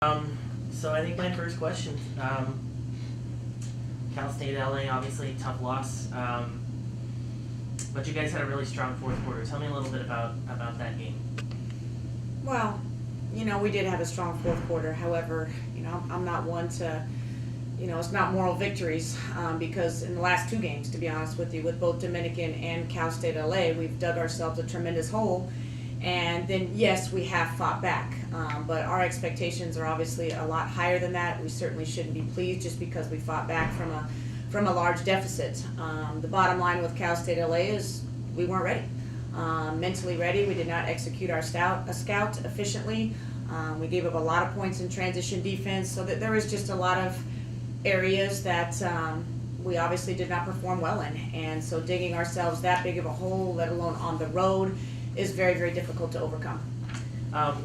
So I think my first question, Cal State LA, obviously tough loss, but you guys had a really strong fourth quarter. Tell me a little bit about that game. Well, we did have a strong fourth quarter. However, I'm not one to, it's not moral victories because in the last two games, to be honest with you, with both Dominican and Cal State LA, we've dug ourselves a tremendous hole. And then, yes, we have fought back, but our expectations are obviously a lot higher than that. We certainly shouldn't be pleased just because we fought back from a large deficit. The bottom line with Cal State LA is we weren't ready. Mentally ready. We did not execute our scout efficiently. We gave up a lot of points in transition defense, so that there was just a lot of areas that we obviously did not perform well in. And so digging ourselves that big of a hole, let alone on the road, is very, very difficult to overcome.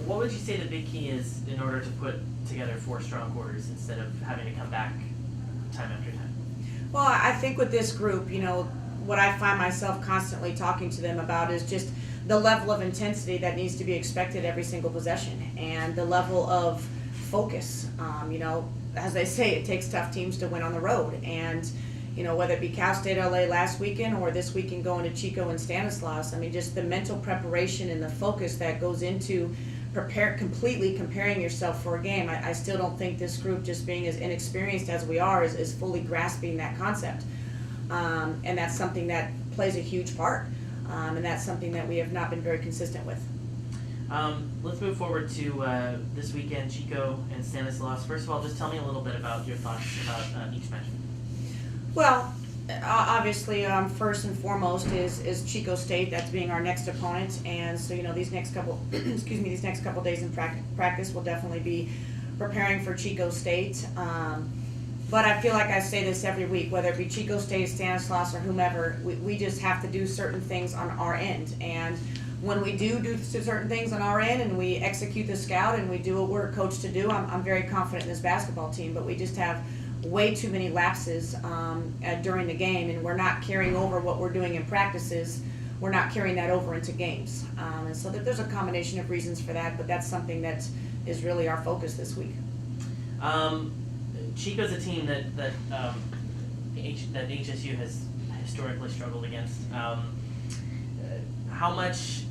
What would you say the big key is in order to put together 4 strong quarters instead of having to come back time after time? Well, I think with this group, what I find myself constantly talking to them about is just the level of intensity that needs to be expected every single possession and the level of focus. As they say, it takes tough teams to win on the road. And whether it be Cal State LA last weekend or this weekend going to Chico and Stanislaus, just the mental preparation and the focus that goes into completely comparing yourself for a game. I still don't think this group, just being as inexperienced as we are, is fully grasping that concept. And that's something that plays a huge part. And that's something that we have not been very consistent with. Let's move forward to this weekend, Chico and Stanislaus. First of all, just tell me a little bit about your thoughts about each match. Well, obviously, first and foremost is Chico State. That's being our next opponent, and so these next couple, these next couple days in practice, we'll definitely be preparing for Chico State. But I feel like I say this every week, whether it be Chico State, Stanislaus, or whomever, we just have to do certain things on our end, and when we do certain things on our end, and we execute the scout, and we do what we're coached to do, I'm very confident in this basketball team. But we just have way too many lapses during the game, and we're not carrying over what we're doing in practices. We're not carrying that over into games, and so there's a combination of reasons for that, but that's something that is really our focus this week. Chico's a team that HSU has historically struggled against. How much?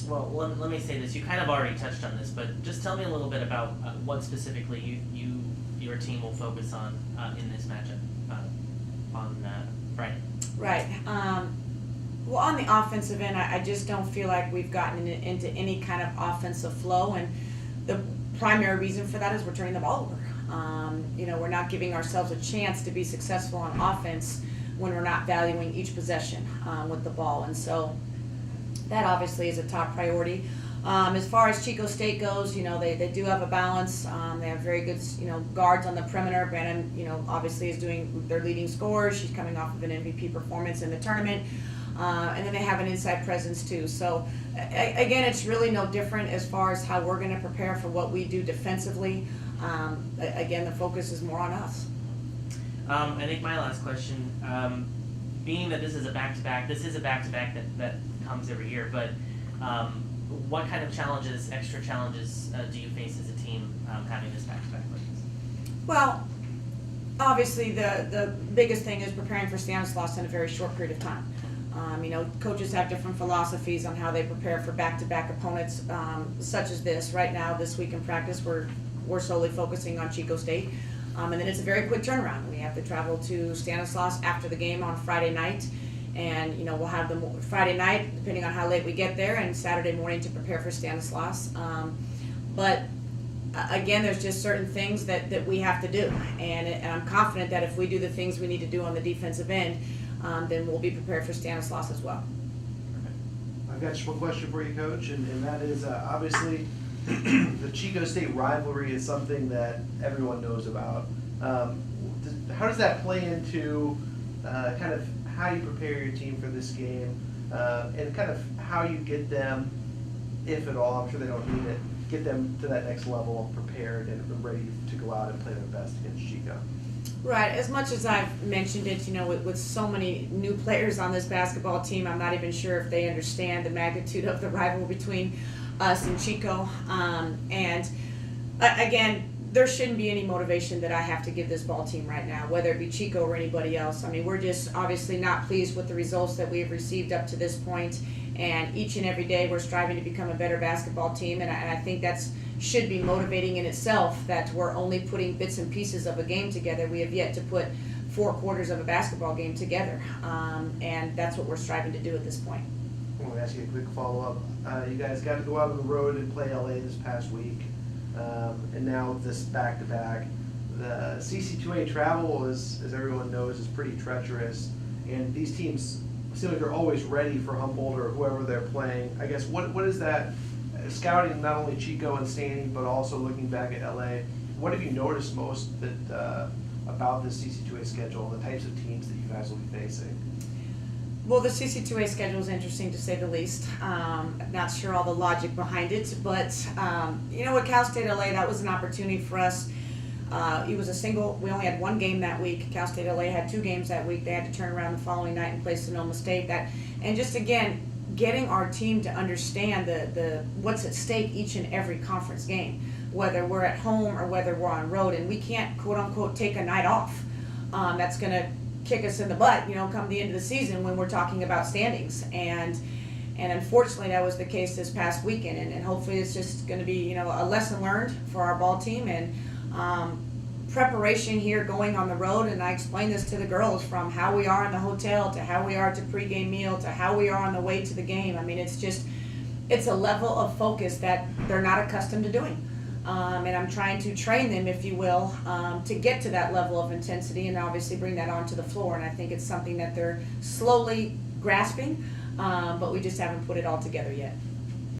Well, let me say this. You kind of already touched on this, but just tell me a little bit about what specifically your team will focus on in this matchup on Friday. Right. Well, on the offensive end, I just don't feel like we've gotten into any kind of offensive flow, and the primary reason for that is we're turning the ball over. We're not giving ourselves a chance to be successful on offense when we're not valuing each possession with the ball, and so that obviously is a top priority. As far as Chico State goes, they do have a balance. They have very good, guards on the perimeter. Brandon, obviously is doing their leading scorer. She's coming off of an MVP performance in the tournament. And then they have an inside presence too. So again, it's really no different as far as how we're going to prepare for what we do defensively. Again, the focus is more on us. I think my last question, being that this is a back-to-back that comes every year, but what kind of challenges, extra challenges, do you face as a team having this back-to-back like this? Well, obviously the biggest thing is preparing for Stanislaus in a very short period of time. Coaches have different philosophies on how they prepare for back-to-back opponents such as this. Right now, this week in practice, we're solely focusing on Chico State. And then it's a very quick turnaround. We have to travel to Stanislaus after the game on Friday night. And, we'll have them Friday night, depending on how late we get there, and Saturday morning to prepare for Stanislaus. But again, there's just certain things that we have to do. And I'm confident that if we do the things we need to do on the defensive end, then we'll be prepared for Stanislaus as well. I've got just one question for you, Coach, and that is obviously the Chico State rivalry is something that everyone knows about. How does that play into kind of how you prepare your team for this game and kind of how you get them, if at all, I'm sure they don't need it, get them to that next level prepared and ready to go out and play their best against Chico? Right. As much as I've mentioned it, with so many new players on this basketball team, I'm not even sure if they understand the magnitude of the rivalry between us and Chico. And again, there shouldn't be any motivation that I have to give this ball team right now, whether it be Chico or anybody else. I mean, we're just obviously not pleased with the results that we have received up to this point, and each and every day we're striving to become a better basketball team, and I think that's should be motivating in itself, that we're only putting bits and pieces of a game together. We have yet to put 4 quarters of a basketball game together, and that's what we're striving to do at this point. I want to ask you a quick follow-up. You guys got to go out on the road and play LA this past week, and now this back-to-back. The CC2A travel, as everyone knows, is pretty treacherous, and these teams seem like they're always ready for Humboldt or whoever they're playing. I guess what is that, scouting not only Chico and Stanley, but also looking back at LA, what have you noticed most that about this CC2A schedule and the types of teams that you guys will be facing? Well, the CC2A schedule is interesting to say the least. Not sure all the logic behind it, but with Cal State LA, that was an opportunity for us. It was we only had 1 game that week. Cal State LA had 2 games that week. They had to turn around the following night and play Sonoma State. And just again, getting our team to understand the what's at stake each and every conference game, whether we're at home or whether we're on road, and we can't quote unquote take a night off. That's going to kick us in the butt, come the end of the season when we're talking about standings. And unfortunately, that was the case this past weekend. And hopefully, it's just going to be a lesson learned for our ball team and preparation here going on the road. And I explained this to the girls, from how we are in the hotel to how we are to pregame meal to how we are on the way to the game. I mean, it's a level of focus that they're not accustomed to doing. And I'm trying to train them, if you will, to get to that level of intensity and obviously bring that onto the floor. And I think it's something that they're slowly grasping, but we just haven't put it all together yet.